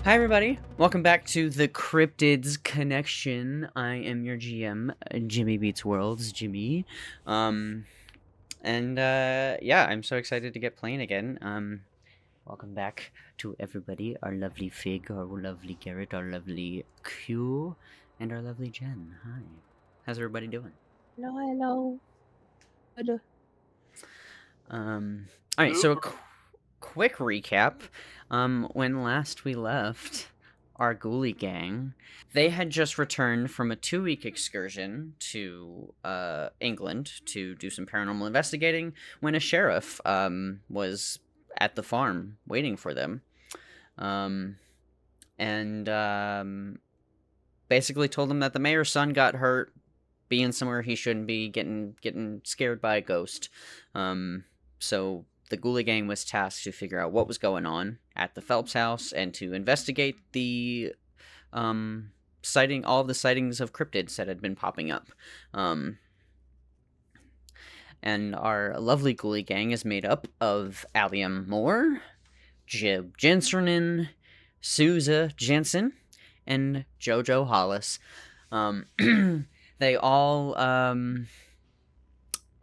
Hi everybody, welcome back to the Cryptids Connection. I am your GM, JimmyBeatsWorlds, Jimmy. Yeah, I'm so excited to get playing again. Welcome back to everybody, our lovely Fig, our lovely Garrett, our lovely Q, and our lovely Jen. Hi. How's everybody doing? Hello. Good. Alright, so quick recap. When last we left our Ghoulie Gang, they had just returned from a 2-week excursion to England to do some paranormal investigating when a sheriff was at the farm waiting for them. Basically told them that the mayor's son got hurt being somewhere he shouldn't be, getting scared by a ghost. So the Ghoulie Gang was tasked to figure out what was going on at the Phelps house and to investigate the all of the sightings of cryptids that had been popping up. And our lovely Ghoulie Gang is made up of Alliam Moore, Jeb Jensernen, Suze Jensen, and Jojo Hollis. They all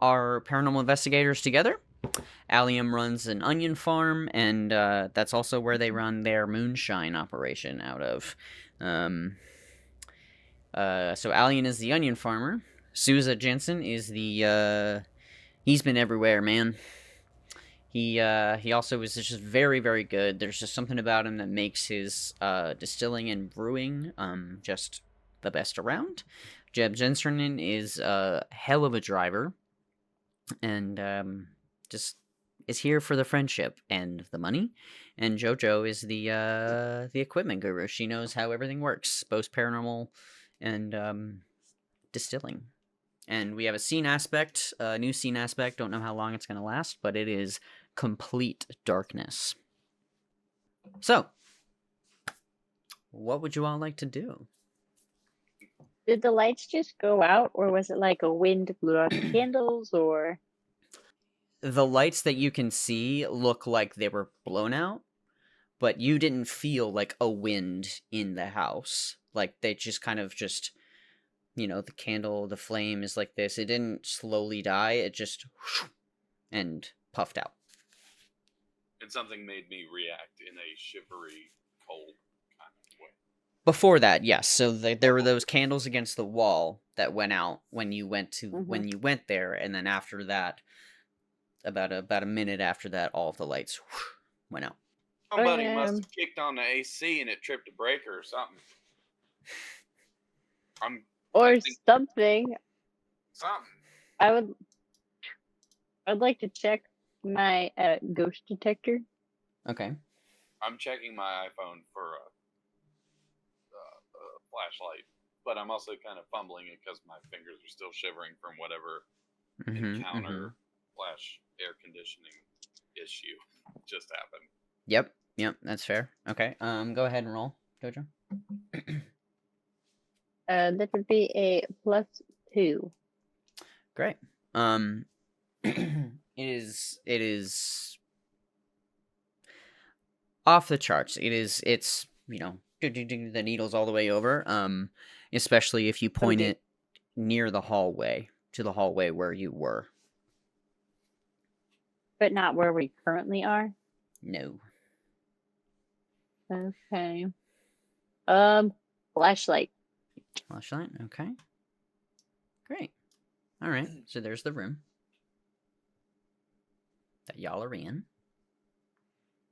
are paranormal investigators together. Alliam runs an onion farm, and that's also where they run their moonshine operation out of. So Alliam is the onion farmer. Suze Jensen is the... he's been everywhere, man. He also is just very, very good. There's just something about him that makes his distilling and brewing just the best around. Jeb Jensernen is a hell of a driver, and just is here for the friendship and the money. And Jojo is the equipment guru. She knows how everything works, both paranormal and distilling. And we have a scene aspect, a new scene aspect. Don't know how long it's going to last, but it is complete darkness. So, what would you all like to do? Did the lights just go out, or was it like a wind blew out the candles, or? The lights that you can see look like they were blown out, but you didn't feel like a wind in the house. Like, they just kind of just, the candle, the flame is like this. It didn't slowly die, it just and puffed out. And something made me react in a shivery, cold kind of way. Before that, yes. So there were those candles against the wall that went out when you went there, and then after that, about a minute after that, all of the lights went out. Somebody must have kicked on the AC and it tripped a breaker or something. Something. I'd like to check my ghost detector. Okay. I'm checking my iPhone for a flashlight, but I'm also kind of fumbling it because my fingers are still shivering from whatever encounter slash air conditioning issue just happened. Yep, that's fair. Okay, go ahead and roll, Jojo. That would be a +2. Great. It is off the charts. It's the needle's all the way over. Especially if you point it near the hallway, to the hallway where you were. But not where we currently are? No. Okay. Flashlight. Flashlight, okay. Great. Alright, so there's the room that y'all are in.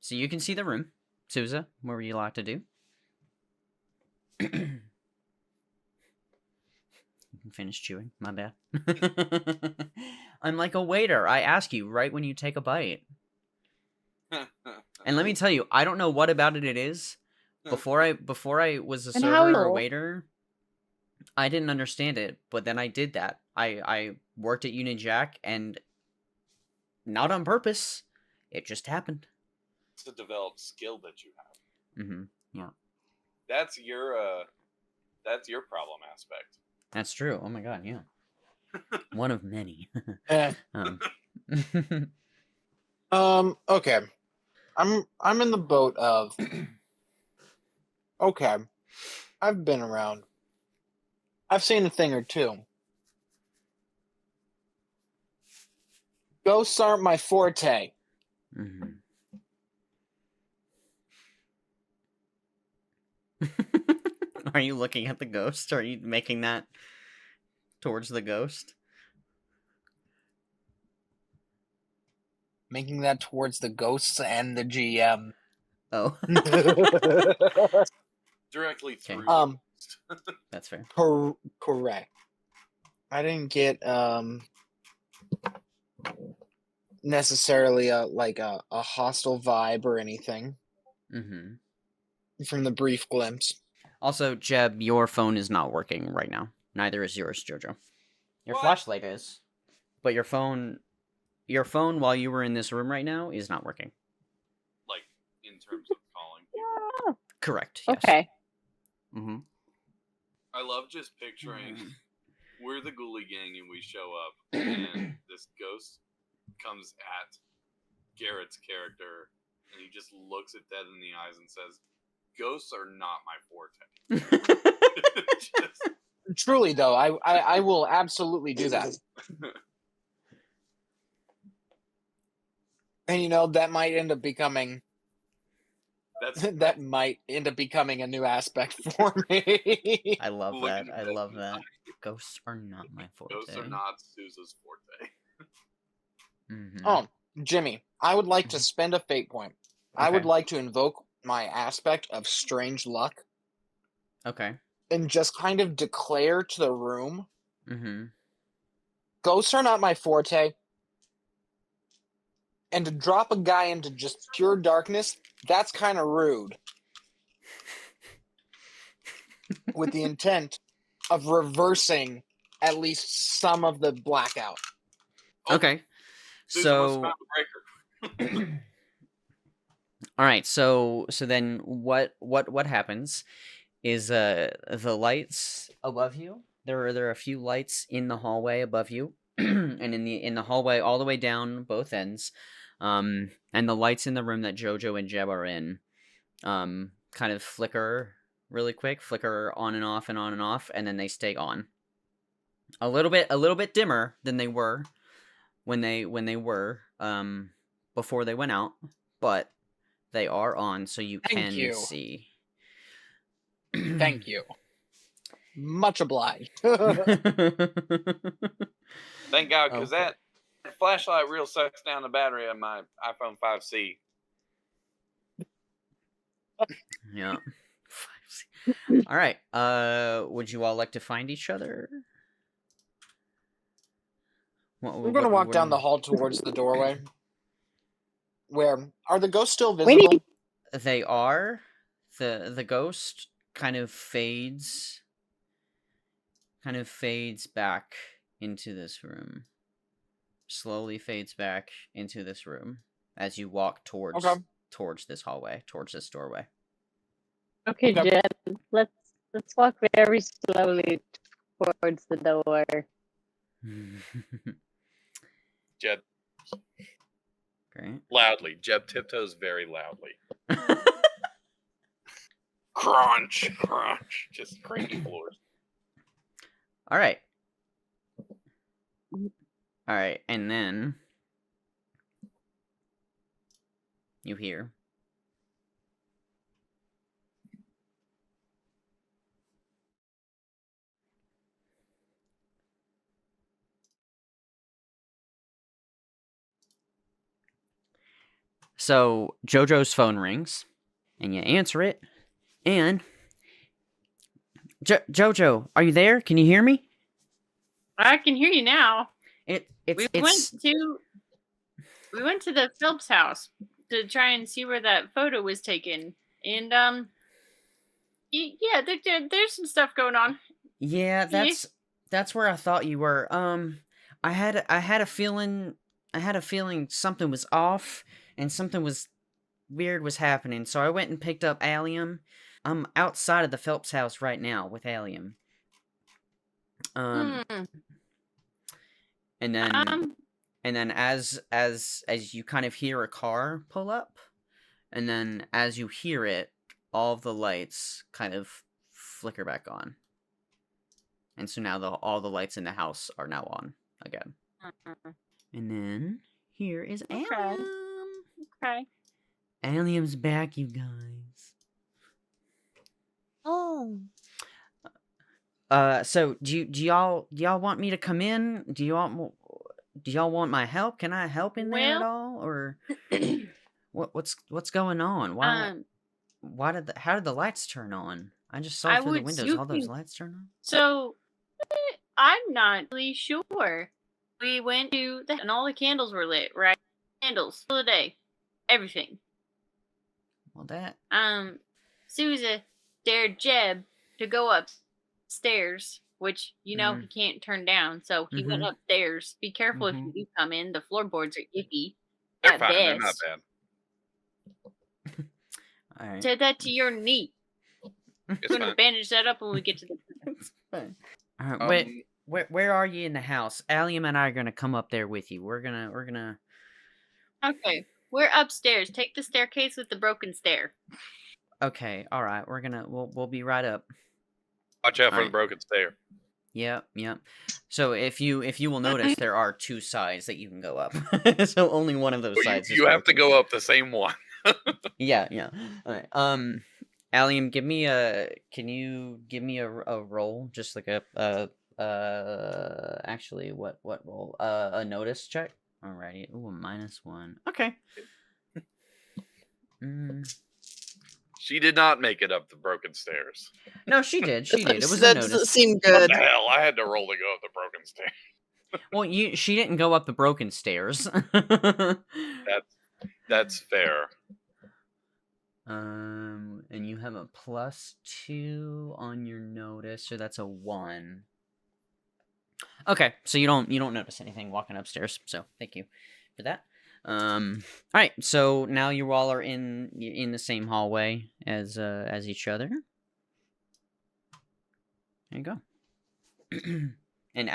So you can see the room. Suze, what were you allowed to do? You can finish chewing. My bad. I'm like a waiter. I ask you right when you take a bite. And let me tell you, I don't know what about it is. Before I was a server or a waiter, I didn't understand it, but then I did that. I worked at Union Jack, and not on purpose, it just happened. It's a developed skill that you have. Yeah. That's your problem aspect. That's true. Oh my god, yeah. One of many. Okay. I'm in the boat of Okay. I've been around. I've seen a thing or two. Ghosts aren't my forte. Mm-hmm. Are you looking at the ghost? Are you making that towards the ghost? Making that towards the ghosts and the GM. Oh. Directly Okay. through. That's fair. Correct. I didn't get necessarily a hostile vibe or anything Mm-hmm. from the brief glimpse. Also, Jeb, your phone is not working right now. Neither is yours, Jojo. Your What? flashlight is, but your phone while you were in this room right now is not working. Like, in terms of calling people. Correct. Yes. Okay. Mm-hmm. I love just picturing we're the Ghoulie Gang and we show up and this ghost comes at Garrett's character and he just looks it dead in the eyes and says, "Ghosts are not my forte." Just... Truly, though, I will absolutely do that. And that might end up becoming might end up becoming a new aspect for me. I love that. I love that. Ghosts are not my forte. Ghosts are not Suze's forte. Mm-hmm. Oh, Jimmy, I would like to spend a fate point. Okay. I would like to invoke my aspect of strange luck. Okay. And just kind of declare to the room, ghosts are not my forte. And to drop a guy into just pure darkness, that's kind of rude. With the intent of reversing at least some of the blackout. Okay. So all right, so then what happens is the lights above you. There are a few lights in the hallway above you, and in the hallway all the way down both ends, and the lights in the room that Jojo and Jeb are in, kind of flicker really quick, flicker on and off and on and off, and then they stay on. A little bit dimmer than they were when they were before they went out, but they are on, so you can see. Thank you. Much obliged. Thank God, because that flashlight real sucks down the battery of my iPhone 5C. Yeah. All right. Would you all like to find each other? We're going to walk down the hall towards the doorway. Where are the ghosts still visible? Wait. They are. The ghost kind of fades back into this room. Slowly fades back into this room as you walk towards this hallway, towards this doorway. Okay, Jen. Let's walk very slowly towards the door. Jeb. Great. Loudly. Jeb tiptoes very loudly. Crunch, crunch. Just creaky floors. All right. And then you hear so Jojo's phone rings, and you answer it, and Jojo, are you there? Can you hear me? I can hear you now. We went to the Phelps house to try and see where that photo was taken, and yeah, there's some stuff going on. Yeah, that's where I thought you were. I had a feeling something was off and something weird was happening, so I went and picked up Allium. I'm outside of the Phelps house right now with Allium. And then as you kind of hear a car pull up, and then as you hear it, all of the lights kind of flicker back on. And so now all the lights in the house are now on again. And then here is Okay. Allium. Okay. Allium's back, you guys. Oh. So do y'all want me to come in? Do y'all want my help? Can I help in there at all, or what's going on? How did the lights turn on? I just saw through the windows all those lights turn on. So I'm not really sure. We went to and all the candles were lit, right? Candles all the day, everything. Well, that Suze dared Jeb to go upstairs, which he can't turn down, so he went upstairs. Be careful if you do come in. The floorboards are iffy. They're fine. They're not bad. all right. Said that to your knee. We're gonna bandage that up when we get to the. All right, where are you in the house? Allium and I are gonna come up there with you. We're gonna. Okay, we're upstairs. Take the staircase with the broken stair. Okay, all right. We'll be right up. Watch out for the broken stair. Yep. So if you will notice, there are two sides that you can go up. So only one of those sides. You have to go up the same one. Yeah. All right. Allium, can you give me a roll, just like actually, what roll? A notice check. Alrighty. Ooh, a -1. Okay. She did not make it up the broken stairs. No, she did. She did. It was that a notice. doesn't seem What good. the hell? I had to roll to go up the broken stairs. Well, she didn't go up the broken stairs. That's fair. And you have a +2 on your notice, so that's a 1. Okay, so you don't notice anything walking upstairs. So thank you for that. All right, so now you all are in the same hallway as each other. There you go. And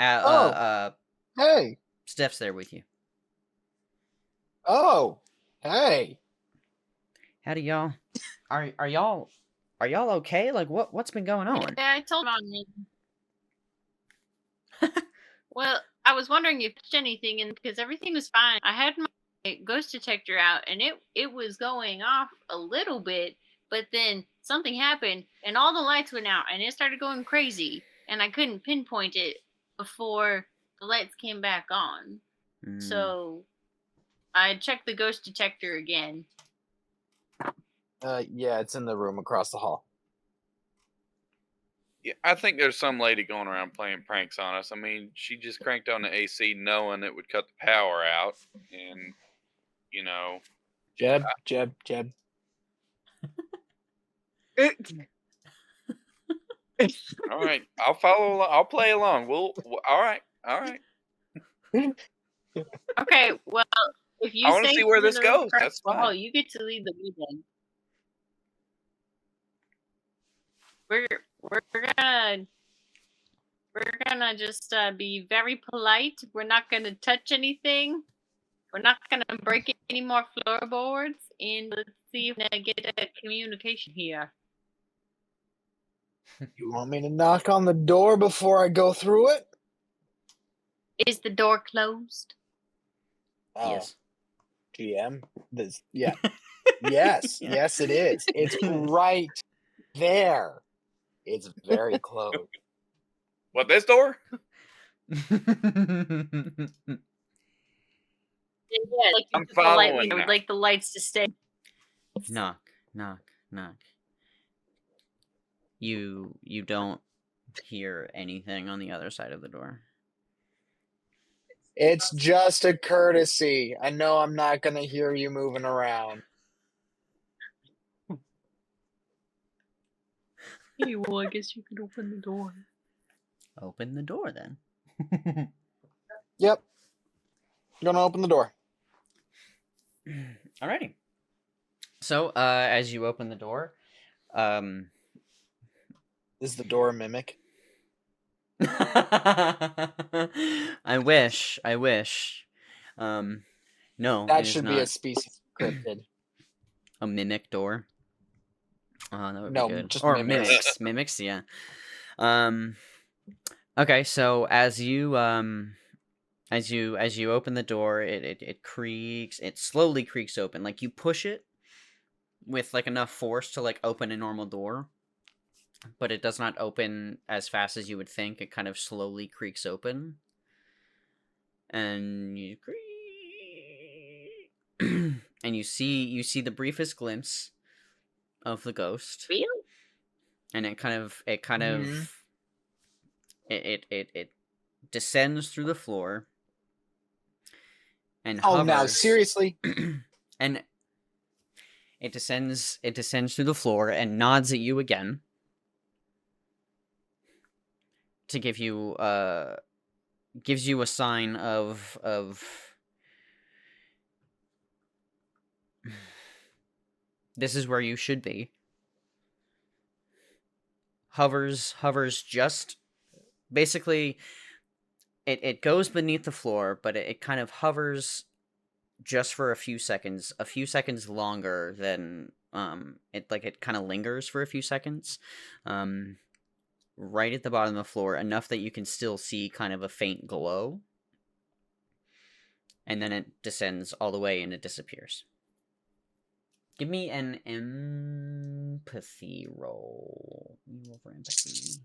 Hey. Steph's there with you. Oh. Hey. Howdy, y'all. Are y'all okay? Like what's been going on? Yeah, I told him. Well, I was wondering if anything, and because everything was fine, I had my ghost detector out, and it was going off a little bit, but then something happened, and all the lights went out, and it started going crazy, and I couldn't pinpoint it before the lights came back on. So I checked the ghost detector again. Yeah, it's in the room across the hall. Yeah, I think there's some lady going around playing pranks on us. I mean, she just cranked on the AC knowing it would cut the power out, and Jeb. All right, I'll follow along. I'll play along. All right. Okay, well, if you I want to see where this goes. That's fine. Oh, you get to lead the way then. We're gonna just be very polite. We're not gonna touch anything. We're not gonna break any more floorboards, and let's see if we can get a communication here. You want me to knock on the door before I go through it? Is the door closed? Yes. GM? Yeah. Yes. Yeah. Yes, it is. It's right there. It's very close. What, this door? Yeah, like I'm following I would like the lights to stay. Knock. You don't hear anything on the other side of the door. It's just a courtesy. I know I'm not going to hear you moving around. Hey, well, I guess you could open the door. Open the door, then. Yep. Gonna open the door. Alrighty. So, as you open the door, Is the door a mimic? I wish. No, That it is should be not. a species of cryptid. A mimic door. Oh, that would No, be good. just Or mimics. mimics, yeah. Okay, so as you open the door, it creaks. It slowly creaks open. Like you push it with like enough force to like open a normal door, but it does not open as fast as you would think. It kind of slowly creaks open, and you creak, and you see the briefest glimpse of the ghost, Really? and it Mhm. descends through the floor and Oh, now hovers. seriously? And it descends through the floor and nods at you again to give you gives you a sign of this is where you should be. Hovers just basically it goes beneath the floor, but it kind of hovers just for a few seconds longer than it kind of lingers for a few seconds right at the bottom of the floor, enough that you can still see kind of a faint glow, and then it descends all the way and it disappears. Give me an empathy roll. You roll for empathy.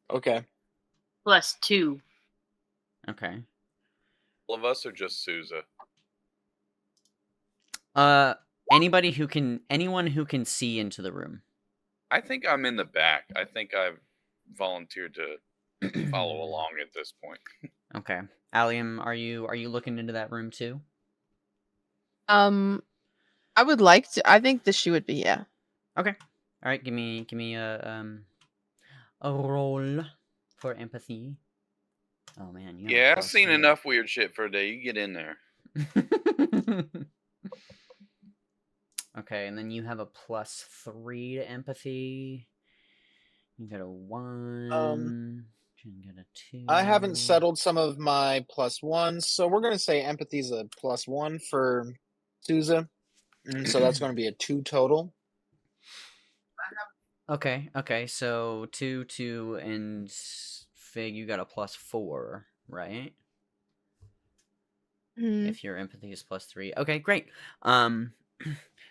Okay. +2. Okay. All of us or just Suze? Anyone who can see into the room. I think I'm in the back. I think I've volunteered to follow along at this point. Okay. Allium, are you looking into that room too? I would like to. I think the shoe would be, yeah. Okay. All right. Give me a roll for empathy. Oh man, you. Yeah, I've seen enough weird shit for a day. You get in there. Okay, and then you have a +3 to empathy. You got a 1. You got a 2. I haven't settled some of my +1s, so we're gonna say empathy's a +1 for Suze. And so that's gonna be a 2 total. Okay, so 2, and Fig, you got a +4, right? Mhm. If your empathy is +3. Okay, great.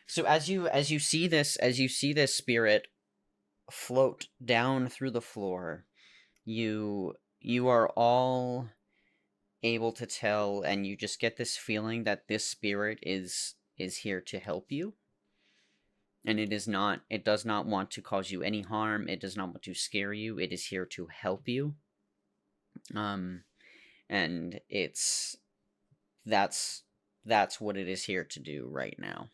So as you see this spirit float down through the floor, you are all able to tell, and you just get this feeling that this spirit is here to help you. And it does not want to cause you any harm. It does not want to scare you. It is here to help you. And that's what it is here to do right now.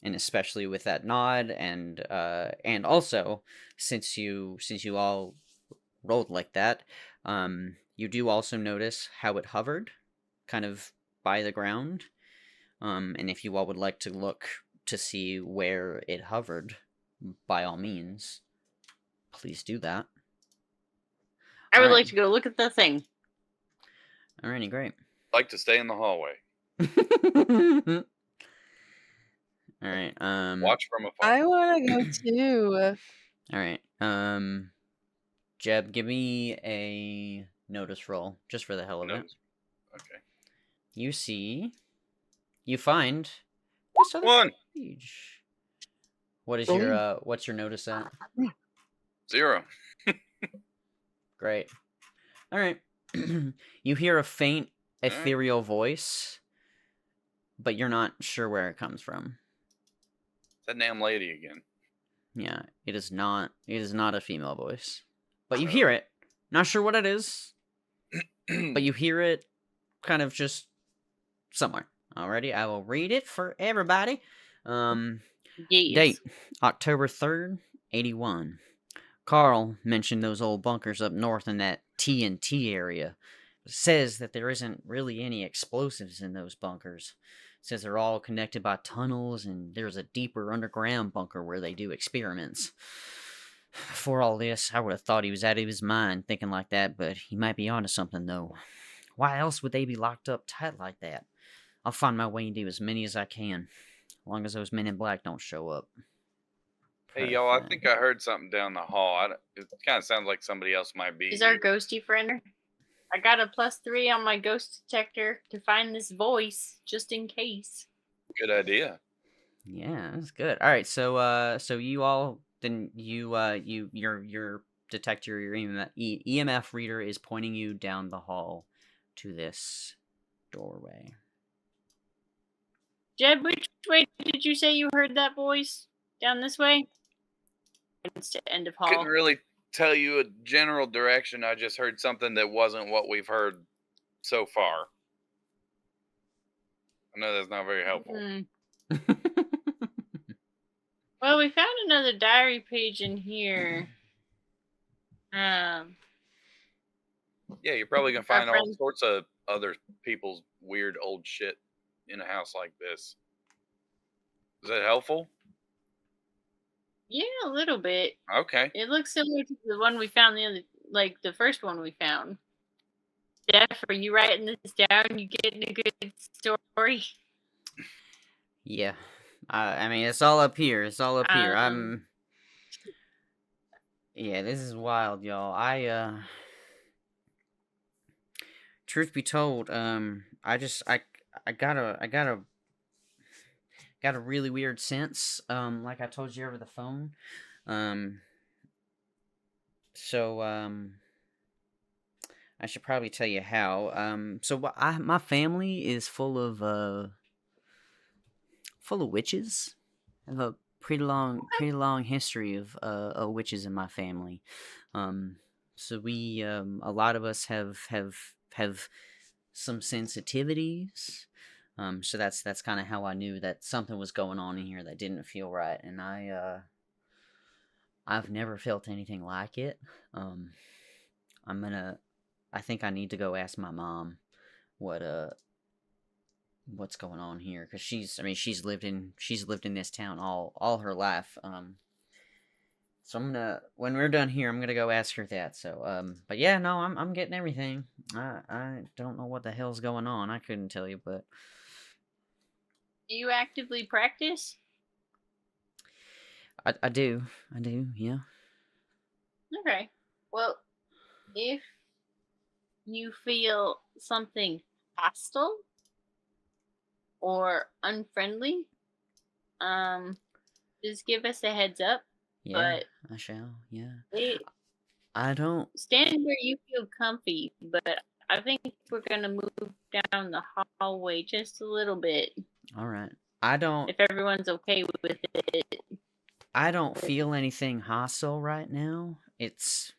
And especially with that nod, and also since you all rolled like that, you do also notice how it hovered, kind of by the ground. And if you all would like to look to see where it hovered, by all means, please do that. I would like to go look at the thing. Alrighty, great. I'd like to stay in the hallway. Alright, watch from afar. I want to go too. Alright, Jeb, give me a notice roll, just for the hell of it. Okay. You find this other 1. page. What is what's your notice at? 0. Great. Alright. You hear a faint, ethereal voice, but you're not sure where it comes from. That damn lady again. Yeah, it is not a female voice. But you hear it. Not sure what it is, but you hear it kind of just somewhere. Alrighty, I will read it for everybody. Yes. Date, October 3rd, 81. Carl mentioned those old bunkers up north in that TNT area. Says that there isn't really any explosives in those bunkers. Says they're all connected by tunnels, and there's a deeper underground bunker where they do experiments. Before all this, I would have thought he was out of his mind thinking like that, but he might be onto something, though. Why else would they be locked up tight like that? I'll find my way and do as many as I can, as long as those men in black don't show up. Hey, y'all, I Perfect. think I heard something down the hall. It kind of sounds like somebody else might be Is our here. ghosty friend? I got a +3 on my ghost detector to find this voice, just in case. Good idea. Yeah, that's good. All right, so you all then your detector, your EMF reader is pointing you down the hall to this doorway. Jeb, which way did you say you heard that voice? Down this way? It's the end of hall. Couldn't really tell you a general direction. I just heard something that wasn't what we've heard so far. I know that's not very helpful. Well, we found another diary page in here. Yeah, you're probably gonna find all friend- sorts of other people's weird old shit in a house like this. Is that helpful? Yeah, a little bit. Okay. It looks similar to the one we found the first one we found. Jeff, are you writing this down? You getting a good story? Yeah. I mean, it's all up here. It's all up here. Yeah, this is wild, y'all. Truth be told, I got a really weird sense, like I told you over the phone. So, I should probably tell you how. My family is full of witches. I have a pretty long history of witches in my family. So we, a lot of us have some sensitivities. So that's kind of how I knew that something was going on in here that didn't feel right, and I've never felt anything like it. I think I need to go ask my mom what's going on here, because she's lived in this town all her life. So when we're done here, I'm gonna go ask her that. So but yeah, no, I'm getting everything. I don't know what the hell's going on. I couldn't tell you, but Do you actively practice? I do, yeah. Okay. Well, if you feel something hostile or unfriendly, just give us a heads up. Yeah, But I shall, yeah. I don't... Stand where you feel comfy, but I think we're gonna move down the hallway just a little bit. Alright. If everyone's okay with it. I don't feel anything hostile right now. It's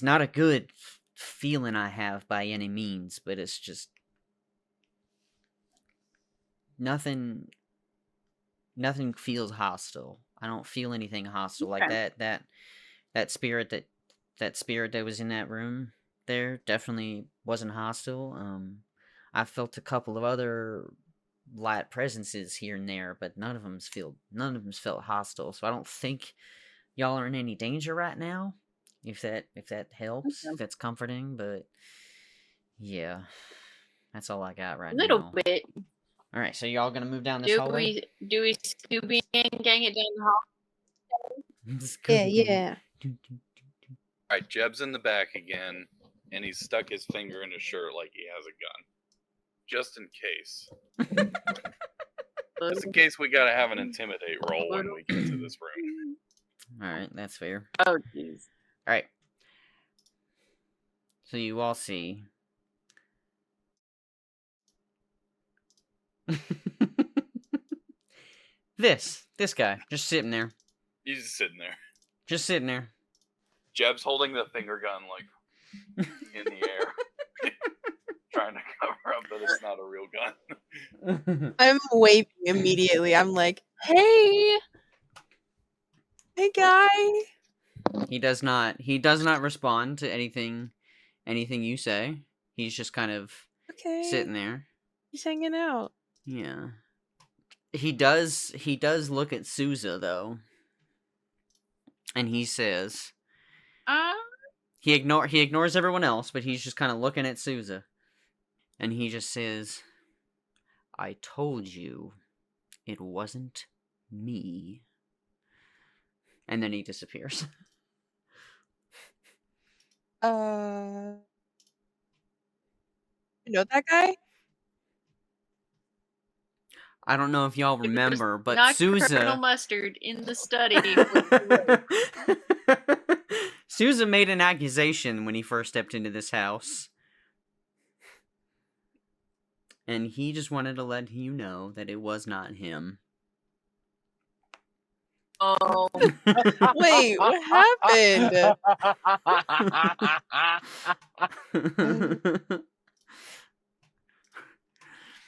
not a good feeling I have by any means, but it's just nothing feels hostile. I don't feel anything hostile. Okay. Like that spirit that was in that room there definitely wasn't hostile. I felt a couple of other light presences here and there, but none of them felt hostile. So I don't think y'all are in any danger right now. If that helps, Okay. if that's comforting, but yeah, that's all I got right A little now. bit. All right, so y'all gonna move down this hallway? Do we Scooby and gang it down the hall? Yeah. All right, Jeb's in the back again, and he's stuck his finger in his shirt like he has a gun. Just in case. Just in case we gotta have an intimidate roll when we get to this room. Alright, that's fair. Oh, jeez. Alright. So you all see. This guy, just sitting there. He's just sitting there. Just sitting there. Jeb's holding the finger gun, like, in the air. Trying to cover up that it's not a real gun. I'm waving immediately. I'm like, hey guy. He does not respond to anything you say. He's just kind of sitting there. He's hanging out. Yeah. He does look at Suze though. And he says, He ignores everyone else, but he's just kind of looking at Suze. And he just says, I told you it wasn't me. And then he disappears. You know that guy? I don't know if y'all It was remember, but not Suze... Colonel Mustard in the study. Suze made an accusation when he first stepped into this house. And he just wanted to let you know that it was not him. Oh, Wait, what happened?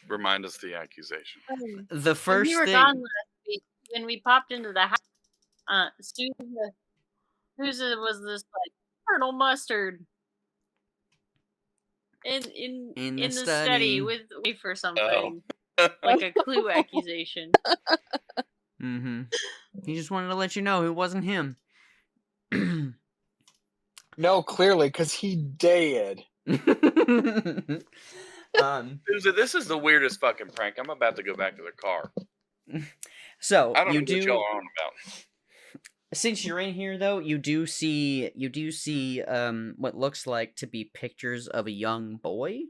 Remind us the accusation. The when first we were thing... gone last week, when we popped into the house, Suze was this like Colonel Mustard in the the study. study with for something like a clue accusation. Mm-hmm. He just wanted to let you know it wasn't him. No, clearly, because he did. Suze, this is the weirdest fucking prank. I'm about to go back to the car. So I don't you know do. what y'all are on about. Since you're in here, though, you do see what looks like to be pictures of a young boy.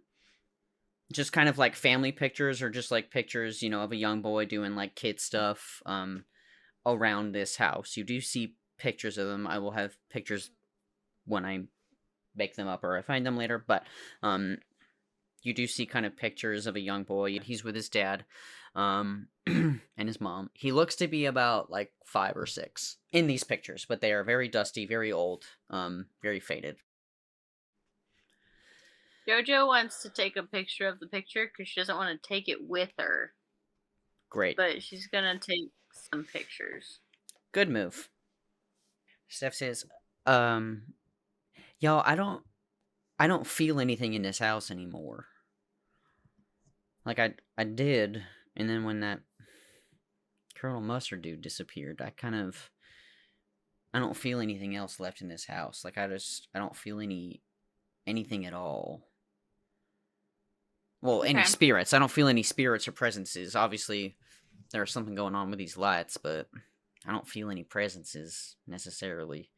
Just kind of like family pictures, or just like pictures, of a young boy doing like kid stuff around this house. You do see pictures of them. I will have pictures when I make them up or I find them later, but you do see kind of pictures of a young boy. He's with his dad and his mom. He looks to be about like 5 or 6 in these pictures, but they are very dusty, very old, very faded. Jojo wants to take a picture of the picture because she doesn't want to take it with her, Great. but she's gonna take some pictures. Good move. Steph says, yo, I don't feel anything in this house anymore. Like I did, and then when that Colonel Mustard dude disappeared, I don't feel anything else left in this house. Like I don't feel anything at all. Well, any Okay. spirits. I don't feel any spirits or presences. Obviously, there's something going on with these lights, but I don't feel any presences necessarily.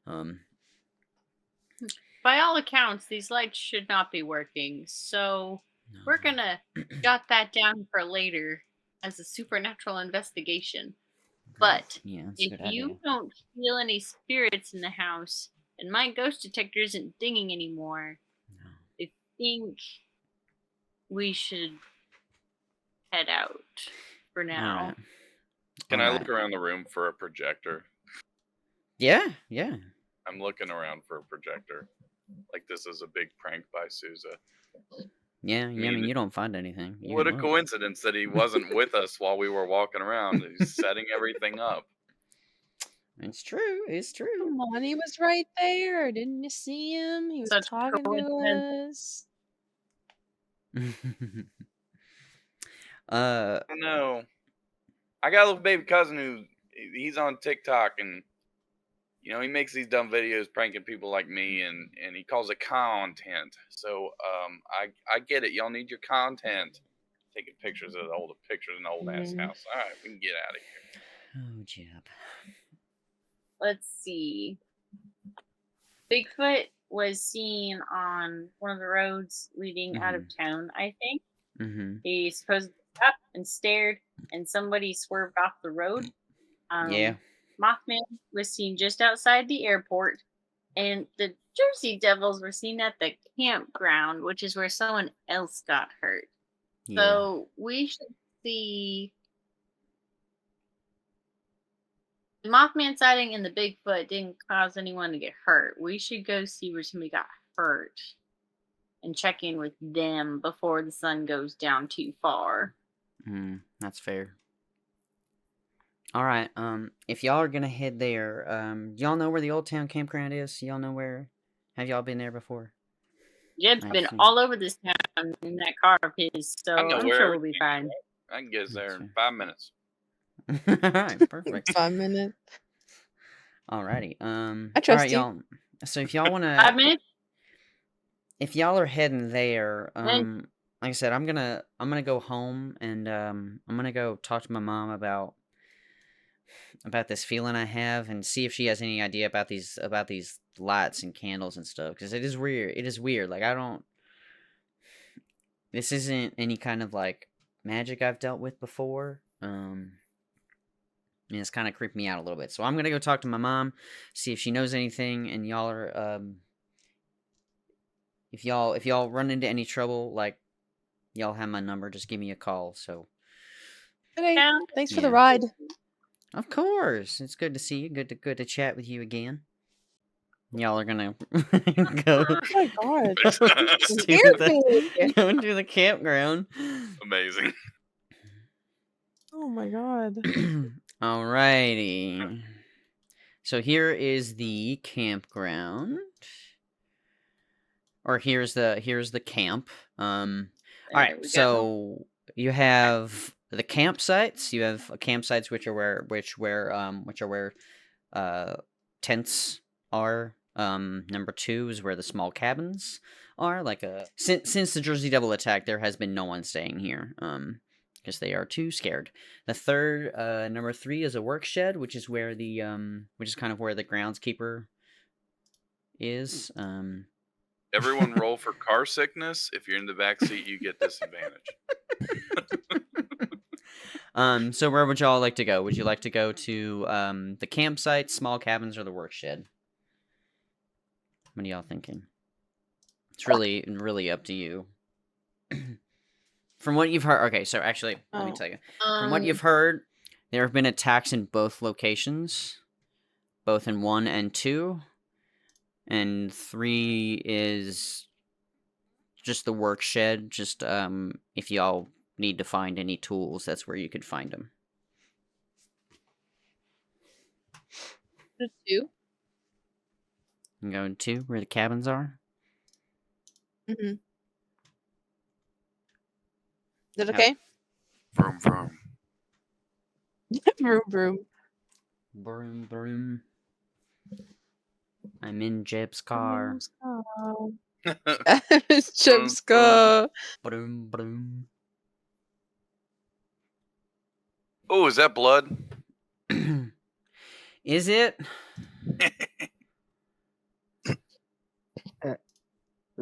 By all accounts, these lights should not be working, so No. we're gonna jot that down for later as a supernatural investigation. But Yeah, that's a if good idea. you don't feel any spirits in the house and my ghost detector isn't dinging anymore, No. I think we should head out for now. Alright. Can I Alright. look around the room for a projector? Yeah. I'm looking around for a projector. Like this is a big prank by Suze. Yeah, I mean, mean, you don't find anything. You What a look. coincidence that he wasn't with us while we were walking around. He's setting everything up. It's true. It's true. Come on, he was right there. Didn't you see him? He was Such talking coincidence. to us. I don't know. I got a little baby cousin he's on TikTok and he makes these dumb videos pranking people like me and he calls it content. So I get it. Y'all need your content. Taking pictures of an old ass house. All right, we can get out of here. Oh, Jeb. Let's see. Bigfoot was seen on one of the roads leading out of town, I think. Mm-hmm. He supposedly stopped and stared, and somebody swerved off the road. Yeah. Mothman was seen just outside the airport, and the Jersey Devils were seen at the campground, which is where someone else got hurt. Yeah. So we should see the Mothman sighting and the Bigfoot didn't cause anyone to get hurt. We should go see where somebody got hurt and check in with them before the sun goes down too far. That's fair. All right. If y'all are gonna head there, y'all know where the Old Town Campground is? Y'all know where? Have y'all been there before? Jeb's I've been seen- all over this town in that car of his, so I know I'm where sure we'll be everything fine. is. I can get us there That's in fair. 5 minutes. All right. Perfect. 5 minutes. Alrighty. I All trust right, you. y'all. So if y'all want 5 to, minutes. if y'all are heading there, Then- like I said, I'm gonna go home and I'm gonna go talk to my mom about this feeling I have and see if she has any idea about these lights and candles and stuff, because it is weird. It is weird. Like this isn't any kind of like magic I've dealt with before. And it's kind of creeped me out a little bit. So I'm gonna go talk to my mom, see if she knows anything, and y'all are if y'all run into any trouble, like y'all have my number, just give me a call. So Okay. Yeah. Thanks for the Yeah. ride. of course, it's good to see you. Good to chat with you again. Y'all are gonna go Oh my god. go Scared me. to the campground. Amazing. Oh my god. Alrighty. So here is the campground. Or here's the camp. All There right. we go. So you have the campsites. You have campsites which are where tents are. Number 2 is where the small cabins are. Like since the Jersey Devil attack, there has been no one staying here. Because they are too scared. The third, number 3 is a work shed, which is where which is kind of where the groundskeeper is. Everyone roll for car sickness. If you're in the back seat, you get disadvantage. So where would y'all like to go? Would you like to go to the campsite, small cabins, or the work shed? What are y'all thinking? It's really up to you. From what you've heard, okay, so actually, let me Oh. tell you. From what you've heard, there have been attacks in both locations, both in 1 and 2, and 3 is just the work shed. Just if y'all need to find any tools, that's where you could find them. Just 2? I'm going to where the cabins are. Mm-hmm. Is it How- okay? Vroom vroom. Vroom vroom. Broom, broom. I'm in Jeb's car. It's Jeb's car. Broom, broom. Oh, is that blood? Is it?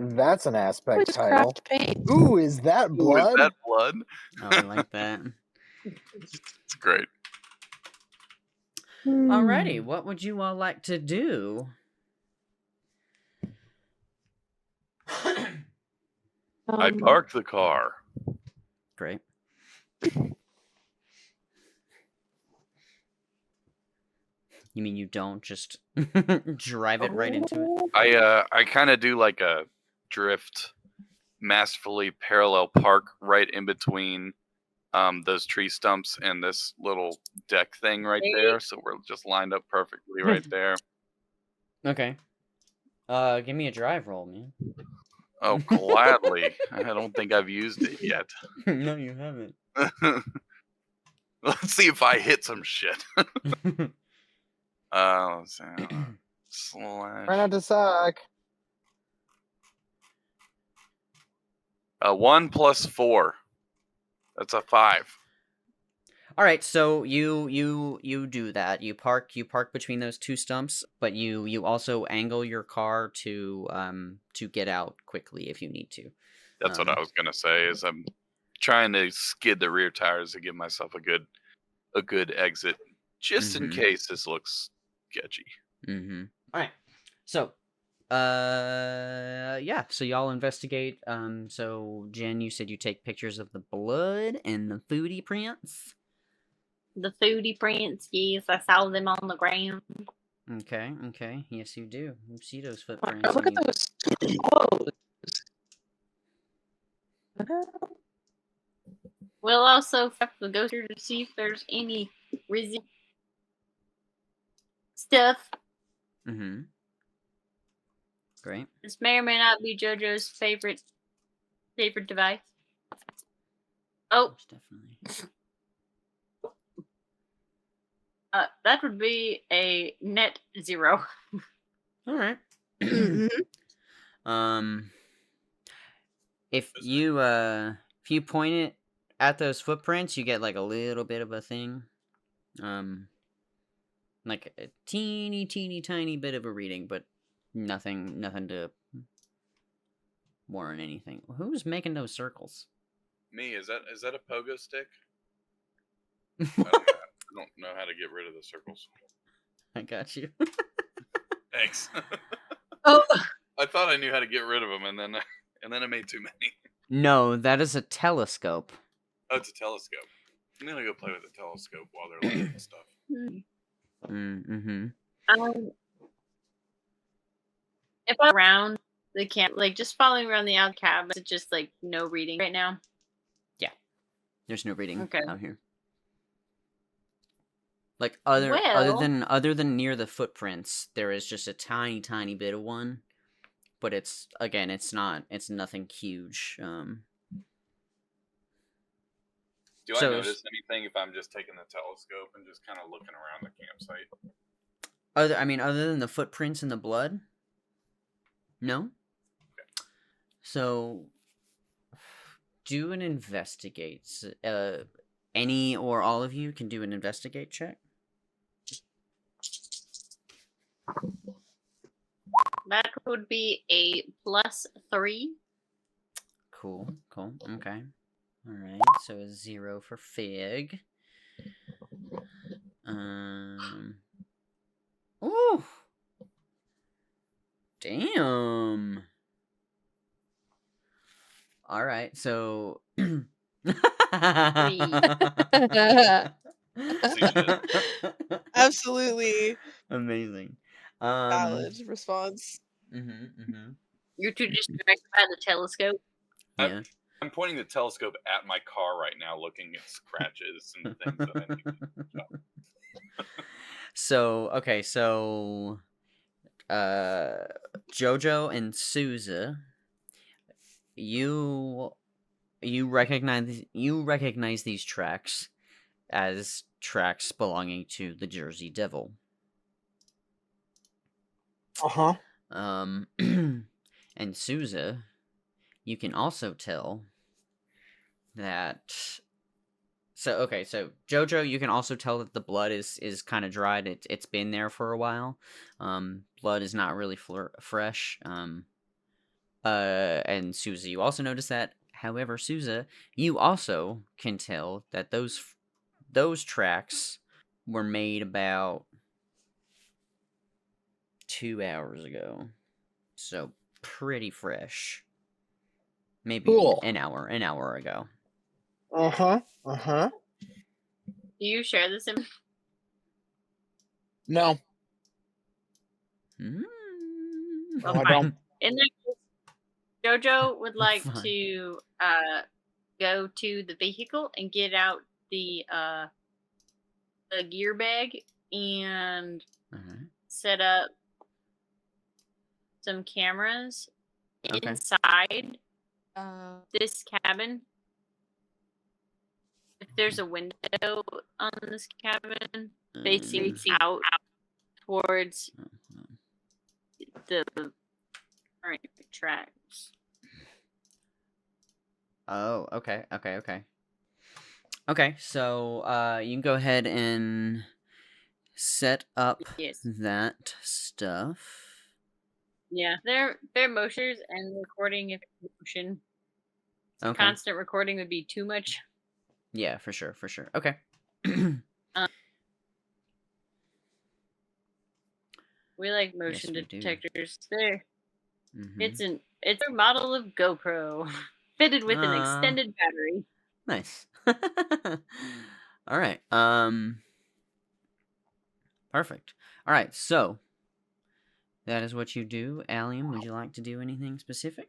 That's an We aspect just title. craft paint. Ooh, is that Ooh, blood? is that blood? Oh, I like that. It's great. Alrighty, what would you all like to do? I parked the car. Great. You mean you don't just drive it right into it? I kind of do like a drift, masterfully parallel park right in between those tree stumps and this little deck thing right there. So we're just lined up perfectly right there. Okay. Give me a drive roll, man. Oh, gladly. I don't think I've used it yet. No, you haven't. Let's see if I hit some shit. Let's see. Try Slash. not to suck. 1 plus 4. That's a 5. All right, so you do that. You park between those two stumps, but you also angle your car to get out quickly if you need to. That's what I was gonna say. Is I'm trying to skid the rear tires to give myself a good exit, just in Mhm. case this looks sketchy. Mm-hmm. All right. So, yeah. So y'all investigate. So Jen, you said you take pictures of the blood and the foodie prints. The foodie prints, yes, I saw them on the ground. Okay. Yes, you do. You see those footprints. Look and at you- those clothes. We'll also have to go through to see if there's any stuff. Mm-hmm. Great. This may or may not be JoJo's favorite device. Oh, Most definitely. that would be a net 0. All right. Mhm. If you point it at those footprints, you get like a little bit of a thing. Like a teeny tiny bit of a reading, but nothing to warrant anything. Who's making those circles? Me, is that a pogo stick? I don't know how to get rid of the circles. I got you. Thanks. Oh, I thought I knew how to get rid of them, and then I made too many. No, that is a telescope. Oh, it's a telescope. I'm gonna go play with the telescope while they're looking at stuff. Mm-hmm. If I'm around the camp, like just following around the out cabin, it's just like no reading right now. There's no reading Okay. out here. Like other than near the footprints, there is just a tiny bit of one, but it's nothing huge. Do So I notice anything if I'm just taking the telescope and just kind of looking around the campsite? Other than the footprints and the blood? No? Okay. So do an investigate. Any or all of you can do an investigate check. That would be a +3. Cool. Okay. Alright, so a 0 for Fig. Ooh! Damn! Alright, so... absolutely Amazing. valid response. You're too distracted by the telescope. Yeah. I'm pointing the telescope at my car right now, looking at scratches and things that I need to stop. So Jojo and Suze, you recognize these tracks as tracks belonging to the Jersey Devil. And Suze, you can also tell that. So Jojo, you can also tell that the blood is kind of dried. It's been there for a while. Blood is not really fresh. And Suze, you also notice that. However, Suze, you also can tell that those tracks were made about 2 hours ago. So pretty fresh. Maybe Cool. an hour ago. Uh-huh. Do you share this information? No. Mm. No, I don't. In that case, Jojo would like Fine. to go to the vehicle and get out the gear bag and set up some cameras inside this cabin. If there's a window on this cabin, facing out towards the current tracks. Oh, okay. Okay, so you can go ahead and set up that stuff. Yeah, their motions and recording if motion. Okay. Constant recording would be too much. Yeah, for sure. Okay. We like motion Yes, we do. detectors. It's a model of GoPro fitted with an extended battery. Nice. All right. Perfect. All right. So that is what you do. Allium, would you like to do anything specific?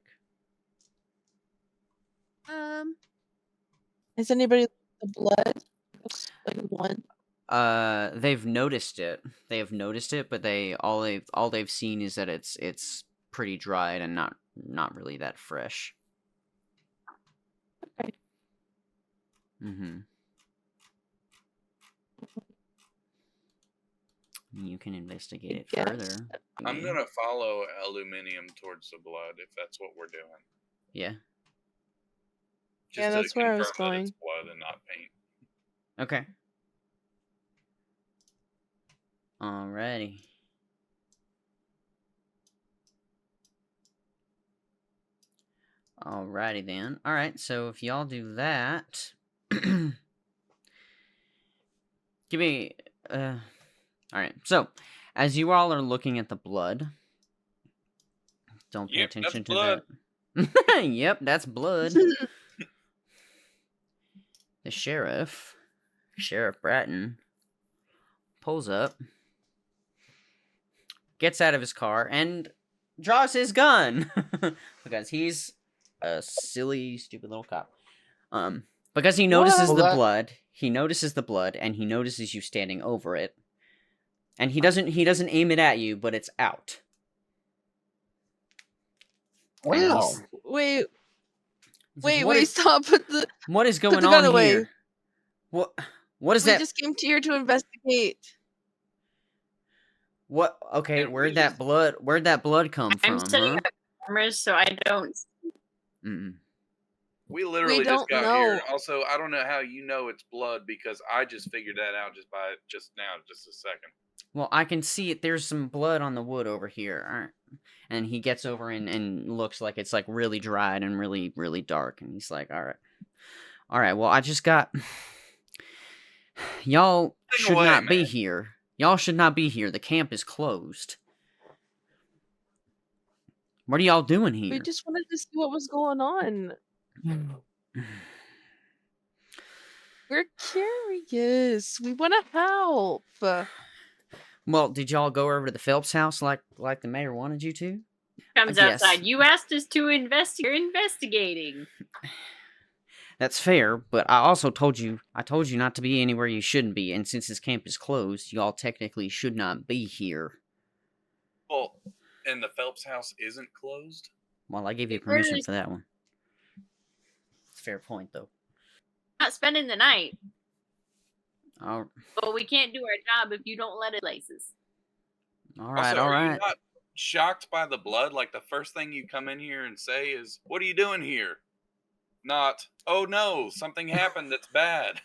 Has anybody the blood? Like one. They've noticed it. They have noticed it, but all they've seen is that it's pretty dried and not really that fresh. Okay. You can investigate it Yes. further. I'm Yeah. gonna follow aluminium towards the blood if that's what we're doing. Yeah. Just Yeah, to that's where I was confirm that it's going. blood and not paint. Okay. Alrighty. Alrighty then. Alright, so if y'all do that... Give me... Alright, so, as you all are looking at the blood... Don't pay Yep, attention that's to blood. that. Yep, that's blood. The Sheriff Bratton, pulls up, gets out of his car, and draws his gun. Because he's a silly, stupid little cop. Because he notices Well, the that- blood, and he notices you standing over it. And he doesn't aim it at you, but it's out. And Wow. he's- Wait, What wait, is- stop. What is Put going the gun on away. here? What is We that? just came here to investigate. What? Okay, And where'd we that blood come from? I'm setting Huh? up cameras so I don't. Mm-mm. We literally just don't got here. know. Also, I don't know how you know it's blood because I just figured that out just now, just a second. Well, I can see it. There's some blood on the wood over here. Alright. And he gets over and looks like it's like really dried and really, really dark. And he's like, alright. Alright, well, I just got... Y'all Take should away, not be man. here. Y'all should not be here. The camp is closed. What are y'all doing here? We just wanted to see what was going on. We're curious. We want to help. Well, did y'all go over to the Phelps house like the mayor wanted you to? Comes Yes. outside. You asked us to investigate. You're investigating. That's fair, but I also told you not to be anywhere you shouldn't be, and since this camp is closed, y'all technically should not be here. Well, and the Phelps house isn't closed? Well, I gave you It permission really- for that one. It's a fair point, though. Not spending the night. All But we can't do our job if you don't let us places. right, also, all are you right. not shocked by the blood? Like, the first thing you come in here and say is, "What are you doing here?" Not, "Oh no, something happened that's bad."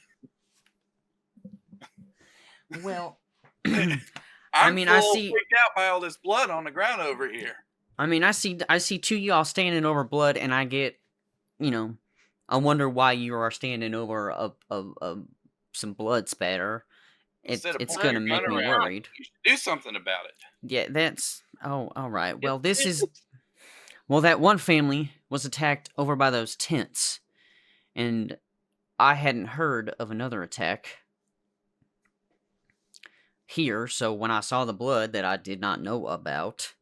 Well, I'm mean, I full see- freaked out by all this blood on the ground over here. I mean, I see two of y'all standing over blood, and I get, I wonder why you are standing over some blood spatter. Instead of It's pulling gonna your make gun me around, worried. You should do something about it. Yeah, that's... Oh, alright. Well, this is... Well, that one family was attacked over by those tents. And I hadn't heard of another attack here, so when I saw the blood that I did not know about,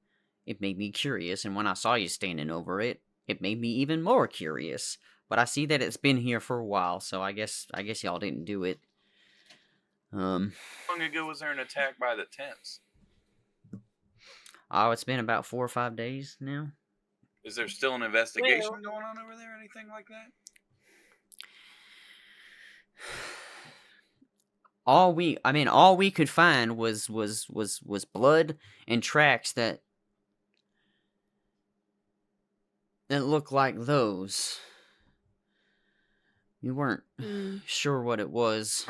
it made me curious. And when I saw you standing over it, it made me even more curious. But I see that it's been here for a while, so I guess y'all didn't do it. How long ago was there an attack by the tents? Oh, it's been about 4 or 5 days now. Is there still an investigation Well- going on over there? Anything like that? All we could find was blood and tracks that looked like those. We weren't sure what it was.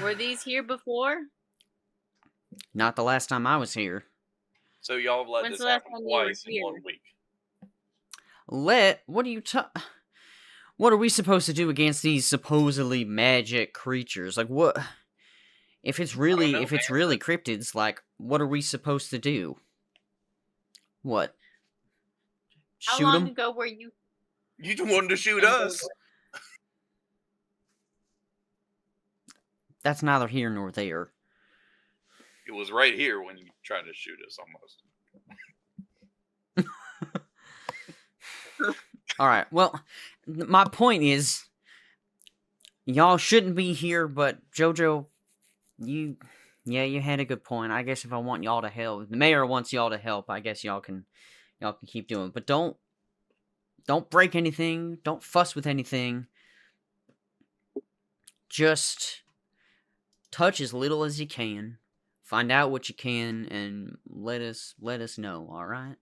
Were these here before? Not the last time I was here. So y'all have let When's this the last happen time you were twice in 1 here? week. What are you what are we supposed to do against these supposedly magic creatures? Like what if it's really know, man. cryptids, like what are we supposed to do? What? How Shoot long them? ago were you? You wanted to shoot us. That's neither here nor there. It was right here when you tried to shoot us almost. Alright, well, my point is, y'all shouldn't be here, but Jojo, you had a good point. I guess if I want y'all to help, if the mayor wants y'all to help, I guess y'all can keep doing it. But don't break anything, don't fuss with anything. Just touch as little as you can. find out what you can and let us know. All right.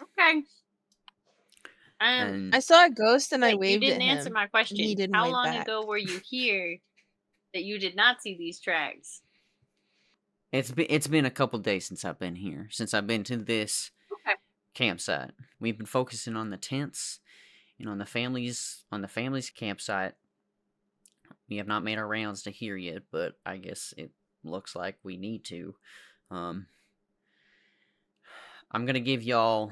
Okay. And I saw a ghost and I you waved didn't at him. answer my and he question. didn't How wave long back. ago were you here that you did not see these tracks? it's been a couple days since I've been here. Since I've been to this Okay. campsite. We've been focusing on the tents and on the family's campsite. We have not made our rounds to here yet, but I guess it looks like we need to. I'm gonna give y'all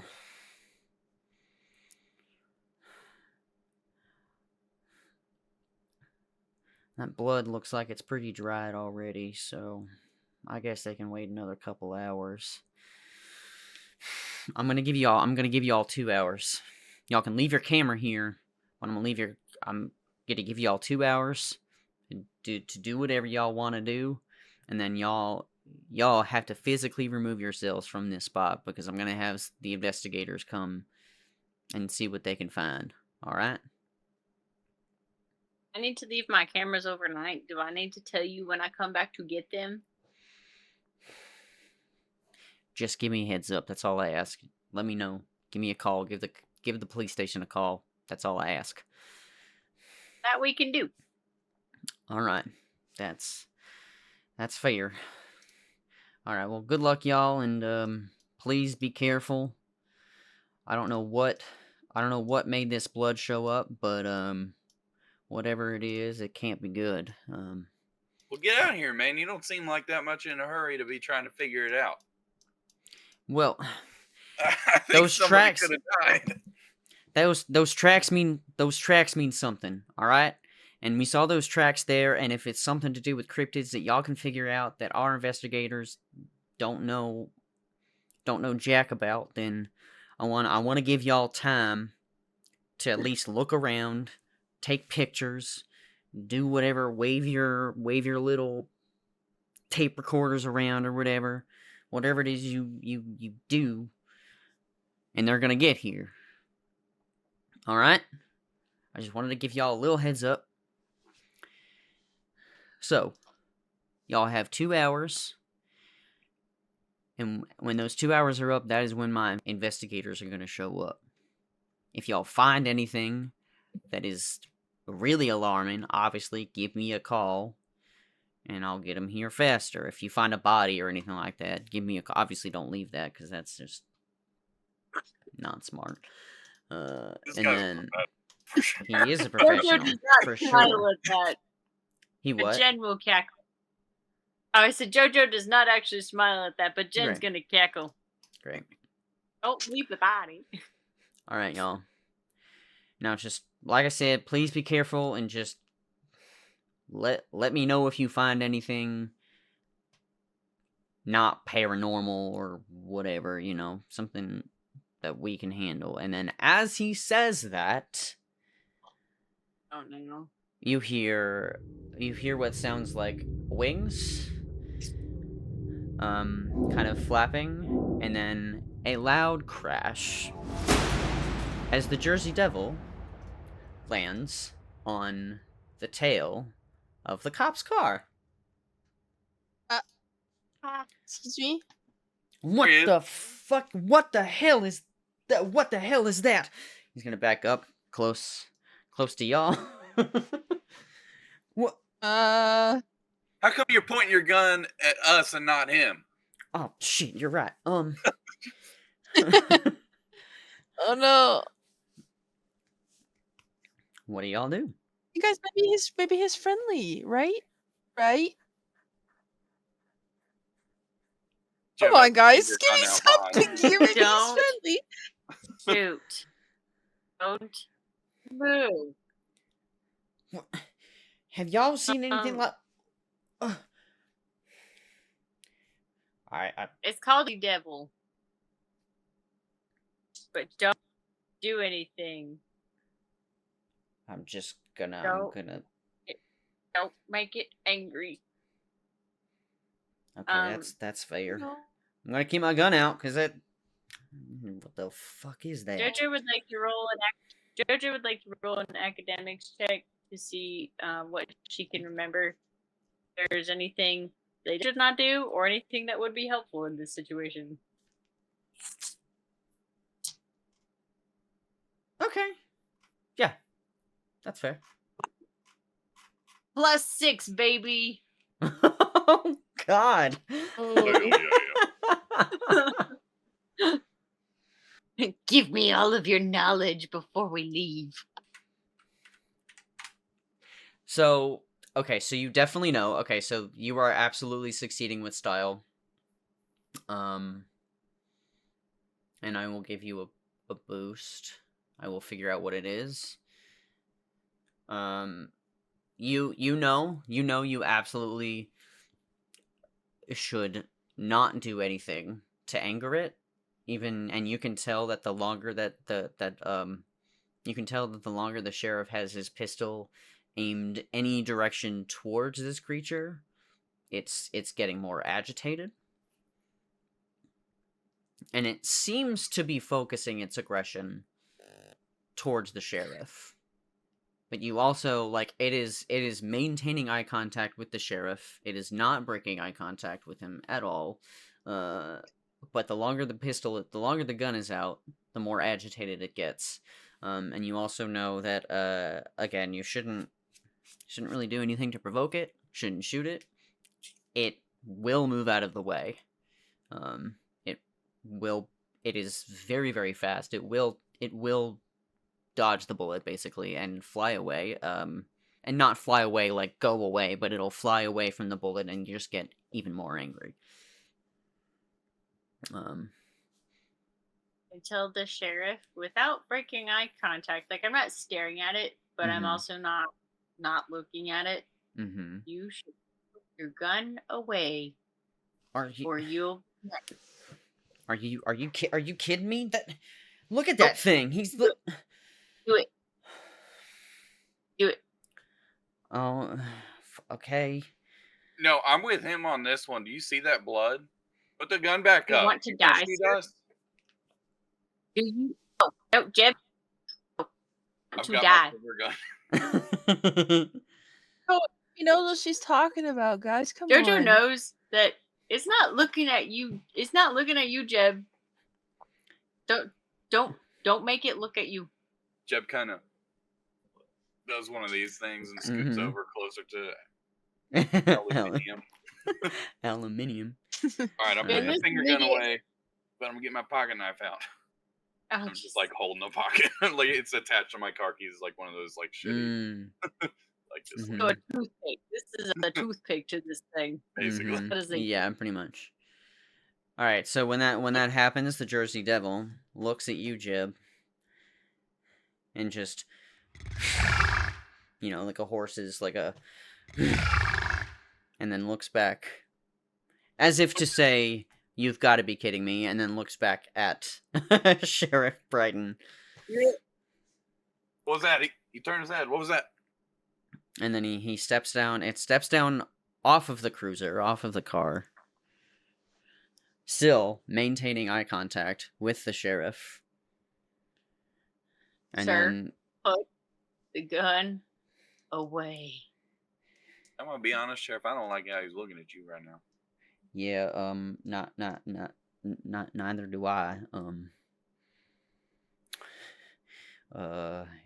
that blood looks like it's pretty dried already, so I guess they can wait another couple hours. I'm gonna give y'all 2 hours. Y'all can leave your camera here, but I'm gonna give y'all 2 hours to do whatever y'all want to do, and then y'all have to physically remove yourselves from this spot because I'm gonna have the investigators come and see what they can find. All right? I need to leave my cameras overnight. Do I need to tell you when I come back to get them? Just give me a heads up. That's all I ask. Let me know. Give me a call. Give the police station a call. That's all I ask. That we can do. All right. That's fair. All right. Well, good luck, y'all, and please be careful. I don't know what made this blood show up, but whatever it is, it can't be good. Well, get out of here, man. You don't seem like that much in a hurry to be trying to figure it out. Well, I think those somebody tracks could have died. those tracks mean something, all right? And we saw those tracks there, and if it's something to do with cryptids that y'all can figure out that our investigators don't know jack about, then I want to give y'all time to at least look around, take pictures, do whatever, wave your little tape recorders around or whatever it is you do, and they're gonna get here. All right? I just wanted to give y'all a little heads up. So, y'all have 2 hours. And when those 2 hours are up, that is when my investigators are going to show up. If y'all find anything that is really alarming, obviously give me a call. And I'll get them here faster. If you find a body or anything like that, give me a call. Obviously don't leave that, because that's just not smart. And then... He is a professional, Jojo does not for smile sure. at that. He what? But Jen will cackle. Oh, I said Jojo does not actually smile at that, but Jen's Great. gonna cackle. Great. Don't leave the body. Alright, y'all. Now, just, like I said, please be careful and just let me know if you find anything not paranormal or whatever, something that we can handle. And then as he says that... Oh no. You hear what sounds like wings, kind of flapping, and then a loud crash as the Jersey Devil lands on the tail of the cop's car. Excuse me? What the fuck? What the hell is that? What the hell is that? He's gonna back up close to y'all. What? How come you're pointing your gun at us and not him? Oh shit, you're right. Oh no. What do y'all do? You guys, maybe he's friendly, right? Right? Jeb, Come I on, think guys. you're Give me done out behind. something here. Maybe he's Don't. friendly. Shoot. Don't move. What? Have y'all seen anything like... It's called the devil. But don't do anything. I'm just gonna... Don't make it angry. Okay, that's fair. No. I'm gonna keep my gun out, because that... What the fuck is that? Jojo would like to roll an academics check to see what she can remember. If there's anything they should not do, or anything that would be helpful in this situation. Okay. Yeah. That's fair. +6, baby. Oh, God. Give me all of your knowledge before we leave. So, okay, so you definitely know. Okay, so you are absolutely succeeding with style. And I will give you a boost. I will figure out what it is. You know you absolutely should not do anything to anger it. And you can tell that the longer you can tell that the longer the sheriff has his pistol aimed any direction towards this creature, it's getting more agitated. And it seems to be focusing its aggression towards the sheriff. But you also, like, it is maintaining eye contact with the sheriff. It is not breaking eye contact with him at all. But the longer the gun is out, the more agitated it gets. And you also know that, again, you shouldn't really do anything to provoke it. Shouldn't shoot it. It will move out of the way. It is very, very fast. It will dodge the bullet, basically, and fly away. And not fly away like go away, but it'll fly away from the bullet and you just get even more angry. I tell the sheriff without breaking eye contact, like I'm not staring at it, but I'm also not looking at it. You should put your gun away, or you'll. Are you kidding me? That look at that thing. He's Do it. Oh, okay. No, I'm with him on this one. Do you see that blood? Put the gun back You up. want to die, sir? Do you? Oh, no, Jeb. I've To got die. my silver gun. Oh, you know what she's talking about, guys. Come Jojo on. knows that it's not looking at you. It's not looking at you, Jeb. Don't make it look at you. Jeb kind of does one of these things and scoots over closer to aluminium. Aluminium. All right, I'm putting the finger gun away, but I'm gonna get my pocket knife out. I'm just like holding the pocket, like it's attached to my car keys, like one of those like shitty, like just So a toothpick. This is a toothpick to this thing. basically. That is a Yeah, pretty much. All right, so when that happens, the Jersey Devil looks at you, Jeb, and just, like a horse's, like a, and then looks back, as if to say, "You've got to be kidding me," and then looks back at Sheriff Brighton. What was that? He turned his head. What was that? And then he steps down. It steps down off of the cruiser, off of the car. Still maintaining eye contact with the sheriff. And Sir, put the gun away. I'm gonna be honest, Sheriff. I don't like how he's looking at you right now. Yeah, neither do I.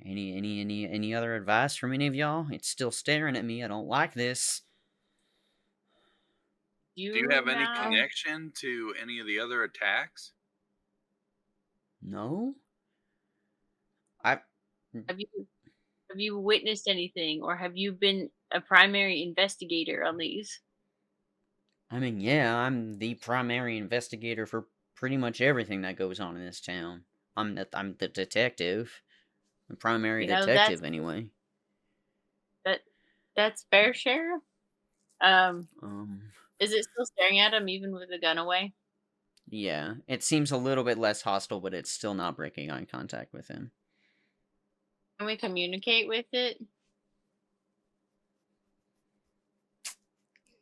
Any other advice from any of y'all? It's still staring at me. I don't like this. Do you have any connection to any of the other attacks? No. Have you witnessed anything, or have you been a primary investigator on these? I mean, yeah, I'm the primary investigator for pretty much everything that goes on in this town. I'm the detective. The primary detective, anyway. That's fair, Sheriff. Is it still staring at him even with the gun away? Yeah, it seems a little bit less hostile, but it's still not breaking eye contact with him. Can we communicate with it?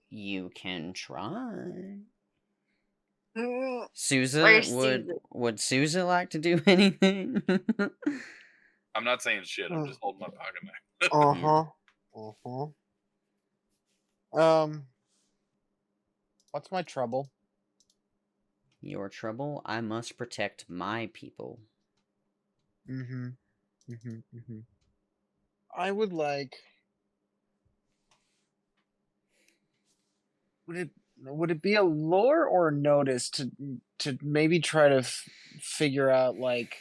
You can try. Where's Suze, would Suze like to do anything? I'm not saying shit. I'm just holding my pocket knife. What's my trouble? Your trouble? I must protect my people. I would like. Would it be a lore or a notice to maybe try to figure out like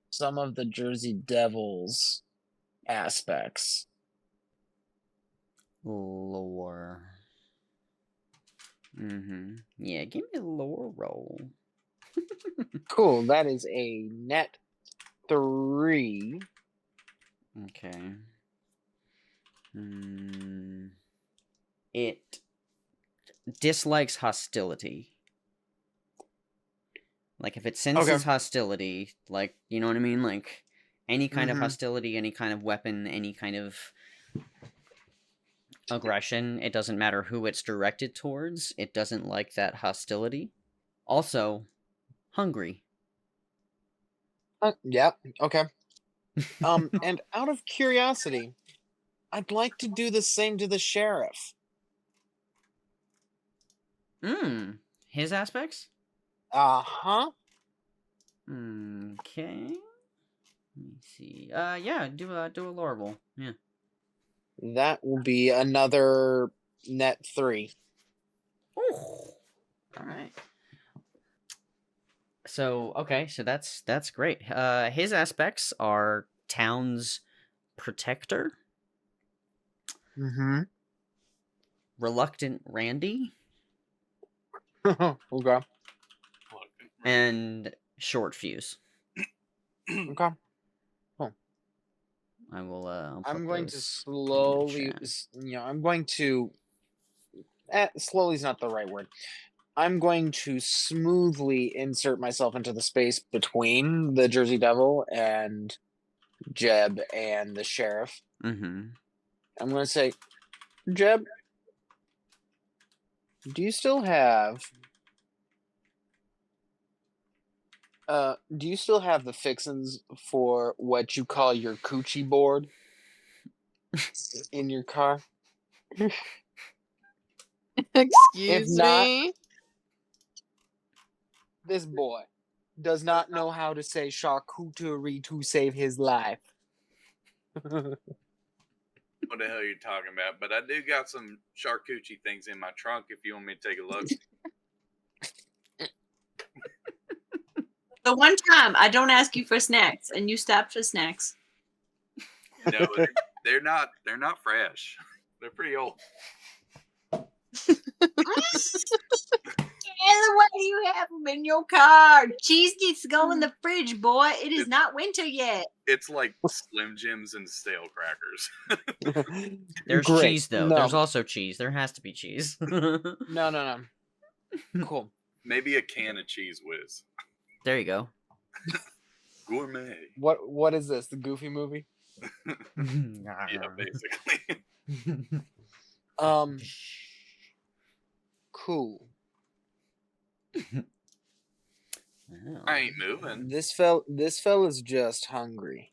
some of the Jersey Devils aspects? Lore. Yeah, give me a lore roll. Cool. That is a net 3. Okay. It dislikes hostility. Like, if it senses hostility, like, you know what I mean? Like, any kind of hostility, any kind of weapon, any kind of aggression, it doesn't matter who it's directed towards, it doesn't like that hostility. Also, hungry. Yep. Okay. And out of curiosity, I'd like to do the same to the sheriff. His aspects? Uh-huh. Okay. Let me see. Yeah, do a lore roll. Yeah. That will be another net 3. All right. So, okay, so that's great. His aspects are town's protector, reluctant Randy, Okay. and short fuse. Okay. I will. I'll I'm put going to those slowly, in the chat. I'm going to. Slowly is not the right word. I'm going to smoothly insert myself into the space between the Jersey Devil and Jeb and the sheriff. I'm going to say, Jeb, do you still have the fixins for what you call your coochie board in your car? Excuse not, me. This boy does not know how to say charcuterie to save his life. What the hell are you talking about? But I do got some charcuterie things in my trunk if you want me to take a look. The one time I don't ask you for snacks and you stop for snacks. No, they're not fresh. They're pretty old. And why do you have them in your car? Cheese needs to go in the fridge, boy. It is not winter yet. It's like Slim Jims and stale crackers. There's Great. cheese, though. No. There's also cheese. There has to be cheese. No. Cool. Maybe a can of Cheese Whiz. There you go. Gourmet. What is this? The Goofy movie? Yeah, basically. Cool. I ain't moving. This fella's just hungry.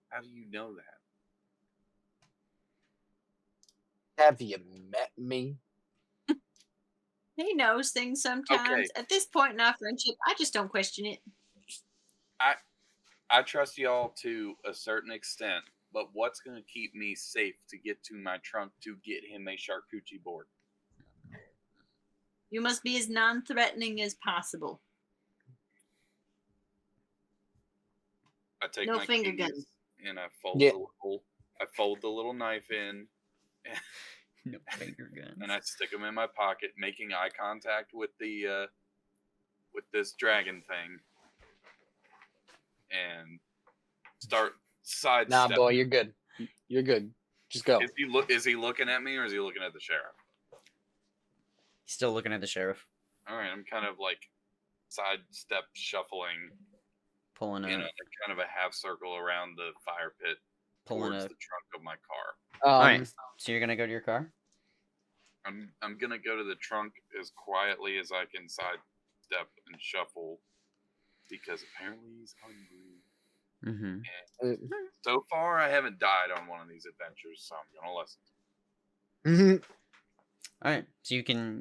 How do you know that? Have you met me? He knows things sometimes. Okay. At this point in our friendship, I just don't question it. I trust y'all to a certain extent, but what's going to keep me safe to get to my trunk to get him a charcuterie board? You must be as non-threatening as possible. I take No my finger keys guns. and I fold the little knife in. No finger guns. And I stick them in my pocket, making eye contact with the with this dragon thing, and start sidestepping. Nah, boy, you're good. You're good. Just go. Is he looking at me or is he looking at the sheriff? He's still looking at the sheriff. All right, I'm kind of like sidestep shuffling, Pulling in a kind of a half circle around the fire pit towards the trunk of my car. All right, so you're gonna go to your car. I'm gonna go to the trunk as quietly as I can sidestep and shuffle because apparently he's hungry. And so far, I haven't died on one of these adventures, so I'm gonna listen. All right. So you can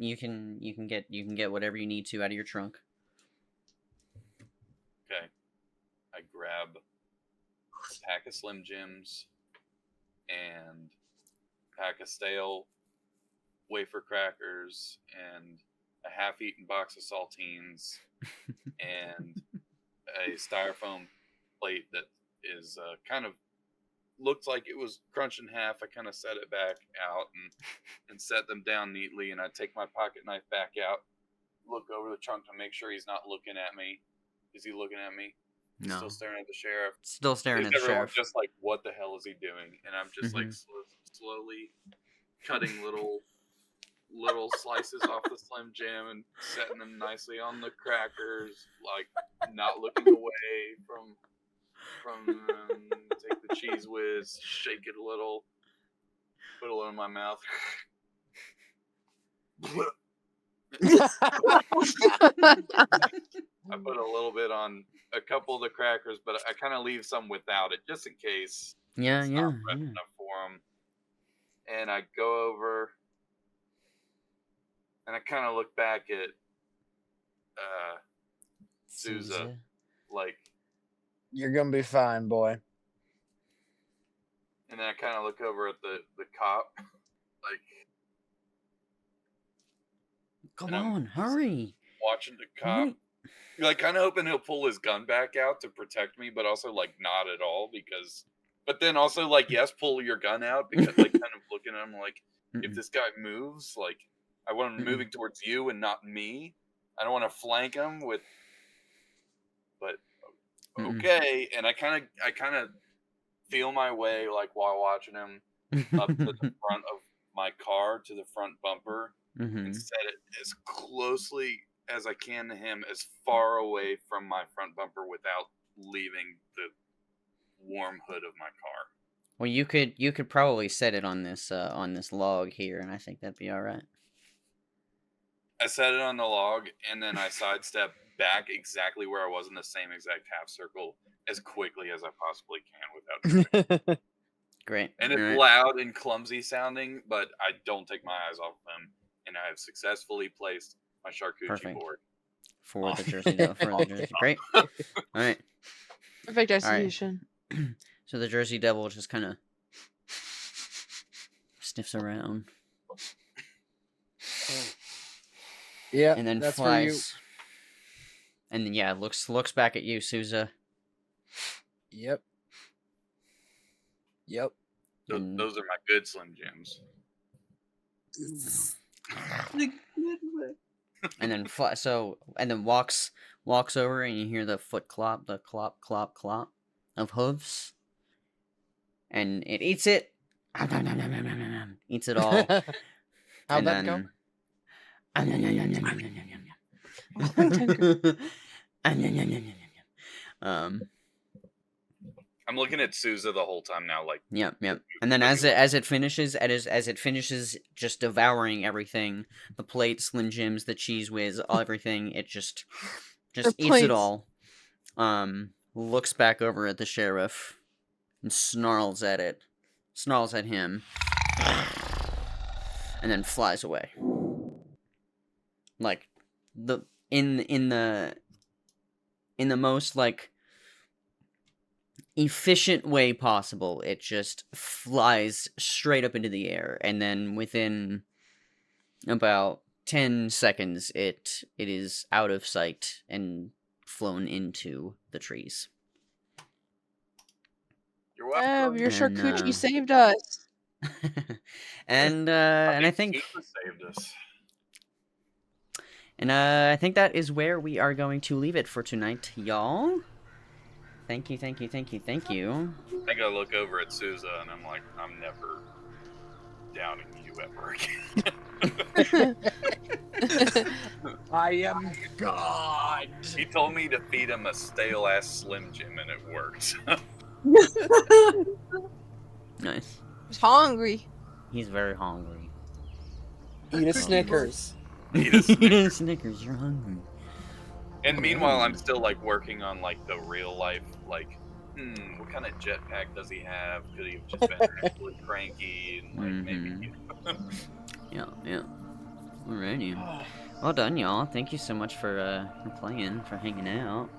get whatever you need to out of your trunk. Okay. I grab a pack of Slim Jims and a pack of stale wafer crackers and a half-eaten box of saltines and a styrofoam plate that is kind of looked like it was crunched in half. I kind of set it back out and set them down neatly, and I take my pocket knife back out, look over the trunk to make sure he's not looking at me. Is he looking at me? He's No. still staring at the sheriff. Still staring Is at the everyone sheriff. just like, what the hell is he doing? And I'm just like slowly cutting little slices off the Slim Jim and setting them nicely on the crackers, like not looking away from take the cheese whiz, shake it a little, put a little in my mouth. I put a little bit on a couple of the crackers, but I kind of leave some without it, just in case Yeah, it's yeah, not fresh yeah. enough for them. And I go over, and I kind of look back at Suze, like, You're gonna be fine, boy. and then I kind of look over at the cop, like, Come and I'm on, hurry. watching the cop, Hurry. like, kind of hoping he'll pull his gun back out to protect me, but also, like, not at all, because, but then also, like, yes, pull your gun out, because, like, kind of looking at him, like, if this guy moves, like, I want him moving towards you and not me. I don't want to flank him with, but okay. And I kind of feel my way, like, while watching him up to the front of my car, to the front bumper, and set it as closely as I can to him, as far away from my front bumper without leaving the warm hood of my car. Well, you could probably set it on this log here, and I think that'd be all right. I set it on the log, and then I sidestep back exactly where I was in the same exact half circle as quickly as I possibly can without moving. Great. And it's All right. loud and clumsy sounding, but I don't take my eyes off them, and I have successfully placed my charcuterie Perfect. board For the Jersey Devil. For the Jersey. Great. All right. Perfect execution. So the Jersey Devil just kind of sniffs around. Yeah, And then that's for you. flies. And then, yeah, looks back at you, Suze. Yep. Those are my good Slim Jims. And then walks over, and you hear the foot clop, the clop, clop, clop of hooves. And it eats it. Eats it all. How'd and that go? I'm looking at Suze the whole time now, like, Yep. And then as it finishes just devouring everything, the plates, Slim Jims, the cheese whiz, everything, it just eats plates. it all. Looks back over at the sheriff and snarls at him, and then flies away. Like in the most, like, efficient way possible. It just flies straight up into the air, and then within about 10 seconds it is out of sight and flown into the trees. you're welcome. Your And, charcuterie saved us. and I think Suze saved us. And I think that is where we are going to leave it for tonight, y'all. Thank you. I think I look over at Suze and I'm like, I'm never doubting you ever again. I am God. He told me to feed him a stale ass Slim Jim and it worked. Nice. He's hungry. He's very hungry. Eat a Snickers. Eat a Snickers. Snickers, you're hungry. And meanwhile, I'm still like working on like the real life, like, what kind of jetpack does he have? Could he have just been actually cranky and like maybe? Yeah. Alrighty. Well done, y'all. Thank you so much for playing, for hanging out.